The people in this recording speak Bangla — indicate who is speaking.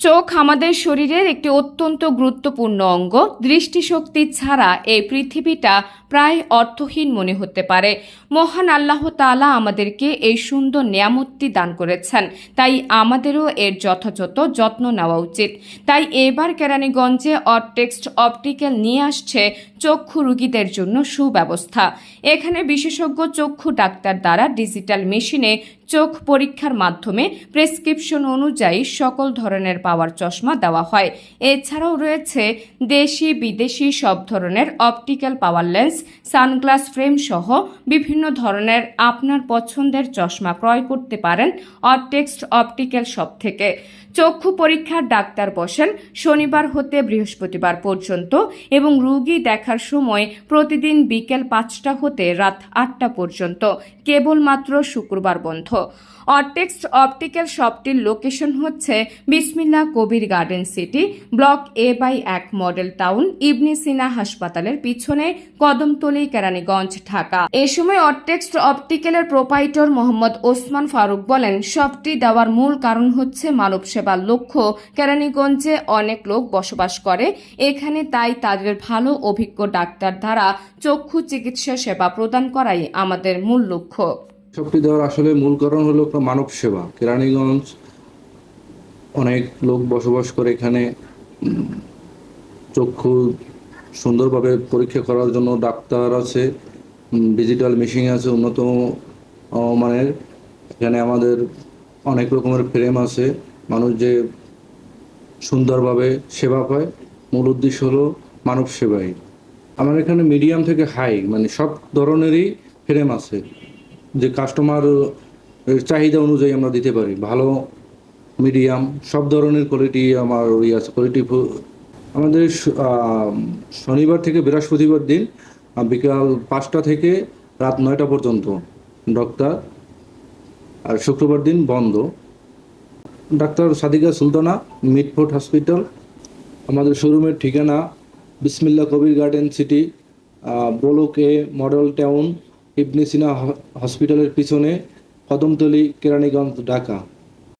Speaker 1: চোখ আমাদের শরীরের একটি অত্যন্ত গুরুত্বপূর্ণ অঙ্গ। দৃষ্টিশক্তি ছাড়া এই পৃথিবীটা প্রায় অর্থহীন মনে হতে পারে। মহান আল্লাহ তাআলা আমাদেরকে এই সুন্দর নিয়ামতটি দান করেছেন, তাই আমাদেরও এর যথাযথ যত্ন নেওয়া উচিত। তাই এবার কেরানীগঞ্জে অরটেক্সট অপটিক্যাল নিয়ে আসছে চক্ষু রোগীদের জন্য সুব্যবস্থা। এখানে বিশেষজ্ঞ চক্ষু ডাক্তার দ্বারা ডিজিটাল মেশিনে চোখ পরীক্ষার মাধ্যমে প্রেসক্রিপশন অনুযায়ী সকল ধরনের পাওয়ার চশমা দেওয়া হয়। এছাড়াও রয়েছে দেশি বিদেশি সব ধরনের অপটিক্যাল পাওয়ার লেন্স, সানগ্লাস ফ্রেম সহ বিভিন্ন ধরনের আপনার পছন্দের চশমা ক্রয় করতে পারেন অরটেক্সট অপটিক্যাল শপ থেকে। চক্ষু পরীক্ষার ডাক্তার বসেন শনিবার হতে বৃহস্পতিবার পর্যন্ত এবং রোগী দেখার সময় প্রতিদিন বিকেল 5টা হতে রাত 8টা পর্যন্ত। কেবলমাত্র শুক্রবার বন্ধ। অরটেক্সট অপটিক্যাল শপটির লোকেশন হচ্ছে Bismillah Kabir garden city, block A/1 model town, Ibne Sina হাসপাতালের পিছনে, কদমতলী, কেরানীগঞ্জ, ঢাকা। এ সময় অরটেক্সট অপটিক্যালের প্রোপাইটর মোহাম্মদ ওসমান ফারুক বলেন, শপটি দেওয়ার মূল কারণ হচ্ছে মানব সেবার লক্ষ্য। কেরানীগঞ্জে অনেক লোক বসবাস করে এখানে, তাই তাদের ভালো অভিজ্ঞ ডাক্তার দ্বারা চক্ষু চিকিৎসা সেবা প্রদান করাই আমাদের মূল লক্ষ্য।
Speaker 2: শপটি দেওয়ার আসলে মূল কারণ হলো মানব সেবা। কেরানীগঞ্জ অনেক লোক বসবাস করে এখানে, চক্ষু সুন্দরভাবে পরীক্ষা করার জন্য ডাক্তার আছে, ডিজিটাল মেশিন আছে উন্নত মানের। এখানে আমাদের অনেক রকমের ফ্রেম আছে, মানুষ যে সুন্দরভাবে সেবা পায়। মূল উদ্দেশ্য হলো মানব সেবাই। আমার এখানে মিডিয়াম থেকে হাই মানে সব ধরনেরই ফ্রেম আছে, যে কাস্টমার চাহিদা অনুযায়ী আমরা দিতে পারি। ভালো মিডিয়াম সব ধরনের কোয়ালিটি আমার আছে। কোয়ালিটি আমাদের শনিবার থেকে বৃহস্পতিবার দিন বিকাল 5টা থেকে রাত 9টা পর্যন্ত ডক্টর, আর শুক্রবার দিন বন্ধ। ডাক্তার সাদিকা সুলতানা, মিটফোর্ড হসপিটাল। আমাদের শোরুমের ঠিকানা Bismillah Kabir garden city, block A model town, Ibne Sina হসপিটালের পিছনে, কদমতলী, কেরানীগঞ্জ, ঢাকা।